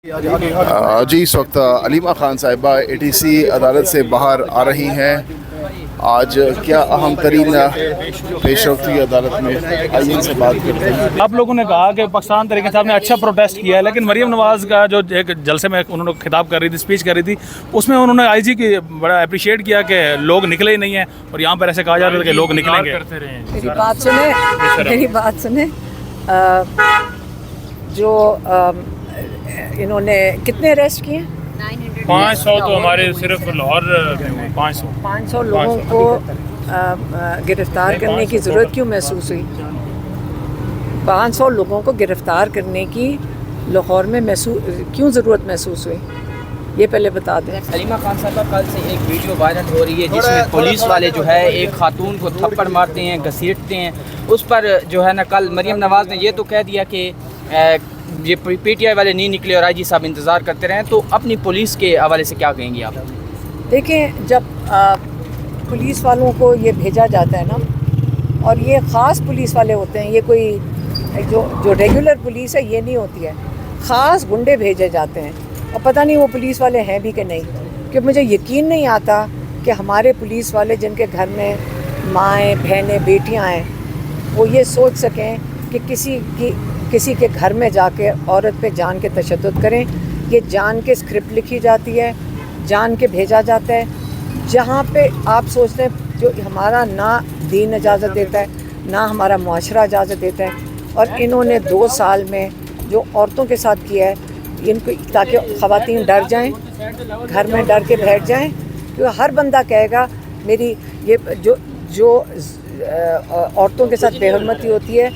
जी इस वक्त अलीमा खान साहिबा ATC अदालत से बाहर आ रही हैं। आज क्या अहम तरीन पेशरफ्त हुई अदालत में, आइए इनसे बात करते हैं। आप लोगों ने कहा कि पाकिस्तान तहरीक इंसाफ ने अच्छा प्रोटेस्ट किया है, लेकिन मरीम नवाज़ का जो एक जलसे में उन्होंने खिताब कर रही थी, स्पीच कर रही थी, उसमें उन्होंने IG की बड़ा अप्रिशिएट किया कि लोग निकले ही नहीं हैं और यहाँ पर ऐसे कहा जा रहा है कि लोग निकलेंगे। मेरी बात सुने जो इन्होंने कितने अरेस्ट किए? 500 तो हमारे सिर्फ लाहौर में 500 लोगों को गिरफ्तार करने की ज़रूरत क्यों महसूस हुई? 500 लोगों को गिरफ्तार करने की लाहौर में क्यों ज़रूरत महसूस हुई, ये पहले बता दें। अलीमा खान साहब कल से एक वीडियो वायरल हो रही है जिसमें पुलिस वाले जो है एक खातून को थप्पड़ मारते हैं, घसीटते हैं। उस पर जो है ना कल मरीम नवाज़ ने ये तो कह दिया कि ये PTI वाले नहीं निकले और IG साहब इंतज़ार करते रहे। तो अपनी पुलिस के हवाले से क्या कहेंगी आप? देखें, जब पुलिस वालों को ये भेजा जाता है ना, और ये ख़ास पुलिस वाले होते हैं, ये कोई जो रेगुलर पुलिस है ये नहीं होती है, ख़ास गुंडे भेजे जाते हैं। और पता नहीं वो पुलिस वाले हैं भी कि नहीं, क्योंकि मुझे यकीन नहीं आता कि हमारे पुलिस वाले जिनके घर में माएँ बहनें बेटियाँ हैं, वो ये सोच सकें कि किसी के घर में जाके औरत पे जान के तशद्दुद करें। ये जान के स्क्रिप्ट लिखी जाती है, जान के भेजा जाता है जहाँ पे आप सोचते हैं जो हमारा ना दीन इजाज़त देता है, ना हमारा मुआशरा इजाज़त देता है। और इन्होंने 2 साल में जो औरतों के साथ किया है, इनको ताकि ख़वातीन डर जाएं, घर में डर के बैठ जाएं, क्योंकि हर बंदा कहेगा मेरी ये जो औरतों के साथ बेहरमती होती है,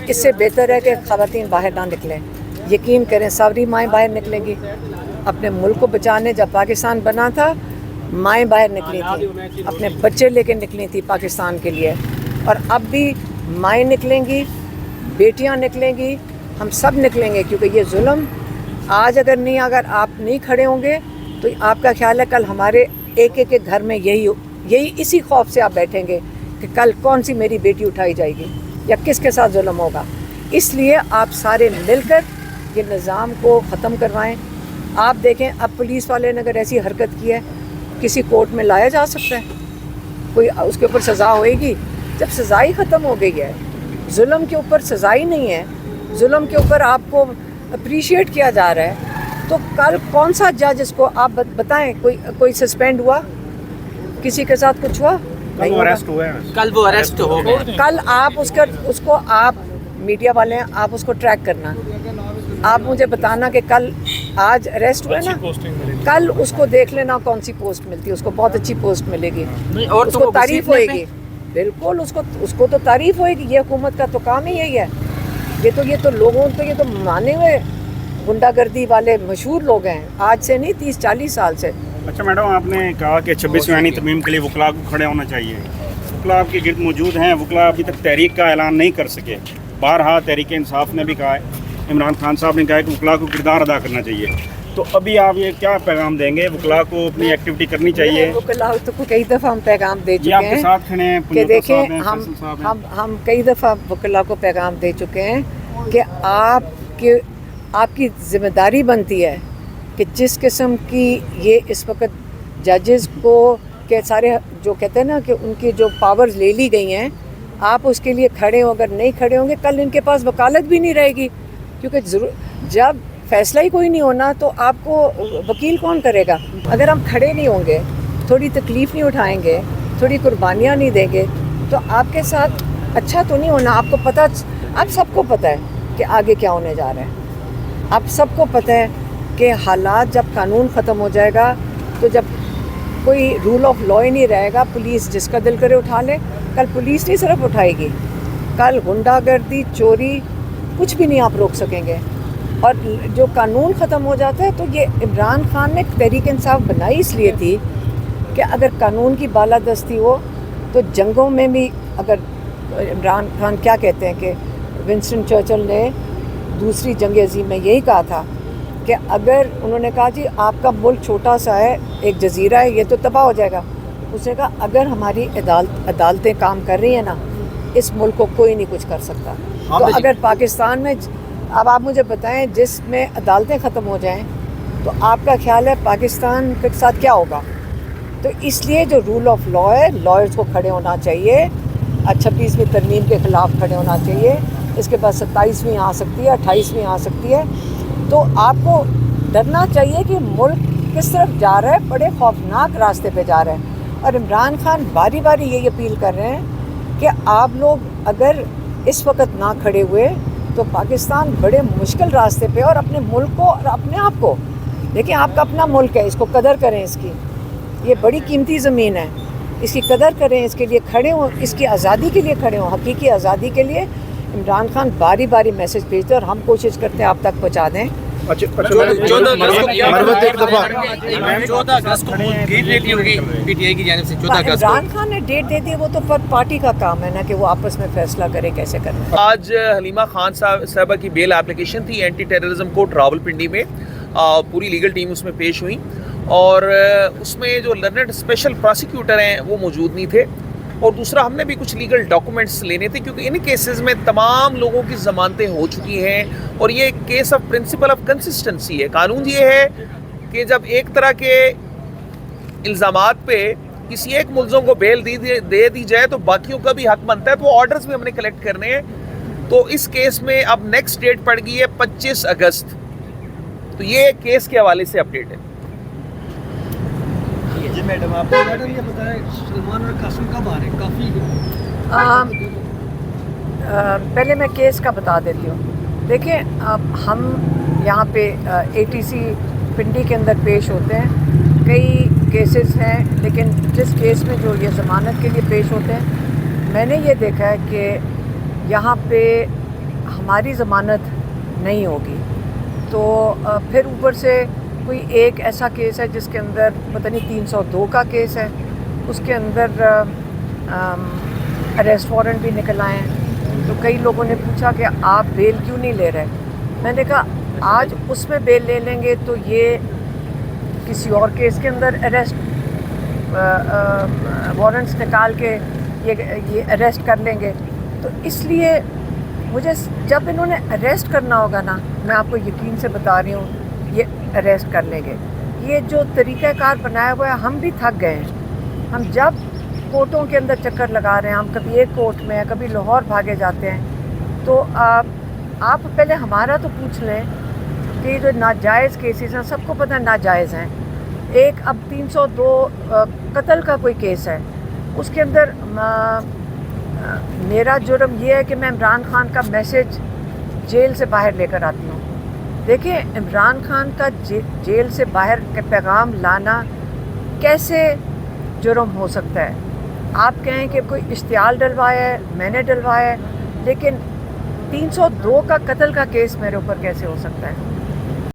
इससे बेहतर है कि ख़वातीन बाहर ना निकलें। यकीन करें, सारी माएँ बाहर निकलेंगी। अपने मुल्क को बचाने जब पाकिस्तान बना था, माएँ बाहर निकली थी, अपने बच्चे लेके निकली थी पाकिस्तान के लिए। और अब भी माएँ निकलेंगी, बेटियां निकलेंगी, हम सब निकलेंगे, क्योंकि ये जुल्म आज अगर आप नहीं खड़े होंगे तो आपका ख्याल है कल हमारे एक के घर में यही इसी खौफ से आप बैठेंगे कि कल कौन सी मेरी बेटी उठाई जाएगी या किसके साथ जुल्म होगा। इसलिए आप सारे मिलकर ये निज़ाम को ख़त्म करवाएं। आप देखें, अब पुलिस वाले ने अगर ऐसी हरकत की है, किसी कोर्ट में लाया जा सकता है, कोई उसके ऊपर सज़ा होएगी। जब सज़ा ही ख़त्म हो गई है, जुल्म के ऊपर सज़ा ही नहीं है, जुल्म के ऊपर आपको अप्रिशिएट किया जा रहा है, तो कल कौन सा जज इसको आप बताएं? कोई सस्पेंड हुआ? किसी के साथ कुछ हुआ? कल वो अरेस्ट हुए हैं। कल वो अरेस्ट हो गए। कल आप उसको आप मीडिया वाले हैं, आप उसको ट्रैक करना, आप मुझे बताना कि कल आज अरेस्ट हुए ना, कल उसको देख लेना कौन सी पोस्ट मिलती है, उसको बहुत अच्छी पोस्ट मिलेगी और उसको तारीफ होएगी। बिल्कुल, उसको तो तारीफ होएगी। ये हुकूमत का तो काम ही यही है। ये तो लोगों तो ये तो माने हुए गुंडागर्दी वाले मशहूर लोग हैं, आज से नहीं 30-40 साल से। अच्छा मैडम, आपने कहा कि 26वीं आईनी तरमीम के लिए वकला को खड़े होना चाहिए। वकला आपके गिर्द मौजूद हैं, वकला अभी तक तहरीक का ऐलान नहीं कर सके। बारहा तहरीक इंसाफ ने भी कहा है, इमरान खान साहब ने कहा है कि वकला को किरदार अदा करना चाहिए। तो अभी आप ये क्या पैगाम देंगे? वकला को अपनी एक्टिविटी करनी चाहिए। वकला तो कई दफ़ा हम पैगाम दे चुके हैं, साथ खड़े हैं कि देखें, हम कई दफ़ा वकला को पैगाम दे चुके हैं कि आपकी ज़िम्मेदारी बनती है कि जिस किस्म की ये इस वक्त जजेस को के सारे जो कहते हैं ना कि उनकी जो पावर्स ले ली गई हैं, आप उसके लिए खड़े हो। अगर नहीं खड़े होंगे, कल इनके पास वकालत भी नहीं रहेगी, क्योंकि जब फैसला ही कोई नहीं होना तो आपको वकील कौन करेगा? अगर हम खड़े नहीं होंगे, थोड़ी तकलीफ़ नहीं उठाएंगे, थोड़ी कुर्बानियाँ नहीं देंगे, तो आपके साथ अच्छा तो नहीं होना। आप सबको पता है कि आगे क्या होने जा रहा है। आप सबको पता है कि हालात जब कानून ख़त्म हो जाएगा, तो जब कोई रूल ऑफ लॉ ही नहीं रहेगा, पुलिस जिसका दिल करे उठा ले। कल पुलिस नहीं सिर्फ उठाएगी, कल गुंडागर्दी, चोरी, कुछ भी नहीं आप रोक सकेंगे। और जो कानून ख़त्म हो जाता है, तो ये इमरान खान ने तहरीक इंसाफ बनाई इसलिए थी कि अगर कानून की बालादस्ती हो तो जंगों में भी, अगर इमरान खान क्या कहते हैं कि विंस्टन चर्चिल ने दूसरी जंग अज़ीम में यही कहा था कि अगर उन्होंने कहा जी आपका मुल्क छोटा सा है, एक जजीरा है, ये तो तबाह हो जाएगा। उसने कहा अगर हमारी अदालतें काम कर रही हैं ना, इस मुल्क को कोई नहीं कुछ कर सकता। तो अगर पाकिस्तान में اب آپ مجھے بتائیں جس میں عدالتیں ختم ہو جائیں تو آپ کا خیال ہے پاکستان کے ساتھ کیا ہوگا؟ تو اس لیے جو رول آف لا ہے لائرز کو کھڑے ہونا چاہیے، 26ویں ترمیم کے خلاف کھڑے ہونا چاہیے، اس کے بعد 27ویں آ سکتی ہے، 28ویں آ سکتی ہے، تو آپ کو ڈرنا چاہیے کہ ملک کس طرف جا رہا ہے، بڑے خوفناک راستے پہ جا رہا ہے۔ اور عمران خان باری باری یہ اپیل کر رہے ہیں کہ آپ لوگ اگر اس وقت نہ کھڑے ہوئے تو پاکستان بڑے مشکل راستے پہ، اور اپنے ملک کو اور اپنے آپ کو دیکھیں، آپ کا اپنا ملک ہے، اس کو قدر کریں، اس کی یہ بڑی قیمتی زمین ہے، اس کی قدر کریں، اس کے لیے کھڑے ہوں، اس کی آزادی کے لیے کھڑے ہوں، حقیقی آزادی کے لیے۔ عمران خان باری باری میسج بھیجتے ہیں اور ہم کوشش کرتے ہیں آپ تک پہنچا دیں۔ مروت ایک دفعہ 14 اگست کو ڈیٹ دے دی ہوگی پی ٹی آئی کی جانب سے، 14 اگست کو عمران خان نے ڈیٹ دے دی، وہ تو پارٹی کا کام ہے نا کہ وہ آپس میں فیصلہ کرے کیسے کرنا ہے۔ آج حلیمہ خان صاحبہ کی بیل اپلیکیشن تھی اینٹی ٹیررزم کورٹ راولپنڈی میں، پوری لیگل ٹیم اس میں پیش ہوئی، اور اس میں جو لرنڈ اسپیشل پراسیکیوٹر ہیں وہ موجود نہیں تھے، اور دوسرا ہم نے بھی کچھ لیگل ڈاکومنٹس لینے تھے کیونکہ ان کیسز میں تمام لوگوں کی ضمانتیں ہو چکی ہیں، اور یہ case of principle of consistency ہے۔ قانون یہ ہے کہ جب ایک طرح کے الزامات پہ کسی ایک ملزم کو بیل دے دی جائے تو باقیوں کا بھی حق بنتا ہے، تو آرڈرز بھی ہم نے کلیکٹ کرنے ہیں۔ تو اس کیس میں اب نیکسٹ ڈیٹ پڑ گئی ہے 25 اگست، تو یہ کیس کے حوالے سے اپڈیٹ ہے۔ جی میڈم، آپ میڈم یہ بتائیں سلمان اور قاسم کب آ رہے ہیں؟ کافی پہلے میں کیس کا بتا دیتی ہوں۔ دیکھیں، اب ہم یہاں پہ اے ٹی سی پنڈی کے اندر پیش ہوتے ہیں، کئی کیسز ہیں، لیکن جس کیس میں جو یہ ضمانت کے لیے پیش ہوتے ہیں، میں نے یہ دیکھا ہے کہ یہاں پہ ہماری ضمانت نہیں ہوگی، تو پھر اوپر سے کوئی ایک ایسا کیس ہے جس کے اندر پتہ نہیں 302 کا کیس ہے، اس کے اندر اریسٹ وارنٹ بھی نکل آئے ہیں، تو کئی لوگوں نے پوچھا کہ آپ بیل کیوں نہیں لے رہے؟ میں نے کہا آج اس میں بیل لے لیں گے تو یہ کسی اور کیس کے اندر اریسٹ وارنٹس نکال کے یہ اریسٹ کر لیں گے، تو اس لیے مجھے جب انہوں نے اریسٹ کرنا ہوگا نا، میں آپ کو یقین سے بتا رہی ہوں یہ اریسٹ کر لیں گے۔ یہ جو طریقہ کار بنایا ہوا ہے، ہم بھی تھک گئے ہیں، ہم جب کورٹوں کے اندر چکر لگا رہے ہیں، ہم کبھی ایک کورٹ میں ہیں، کبھی لاہور بھاگے جاتے ہیں، تو آپ پہلے ہمارا تو پوچھ لیں کہ یہ جو ناجائز کیسز ہیں، سب کو پتہ ناجائز ہیں۔ ایک اب 302 قتل کا کوئی کیس ہے، اس کے اندر میرا جرم یہ ہے کہ میں عمران خان کا میسج جیل سے باہر لے کر آتی ہوں۔ دیکھیں، عمران خان کا جیل سے باہر کا پیغام لانا کیسے جرم ہو سکتا ہے؟ آپ کہیں کہ کوئی اشتعال ڈلوایا ہے، میں نے ڈلوایا ہے، لیکن 302 کا قتل کا کیس میرے اوپر کیسے ہو سکتا ہے؟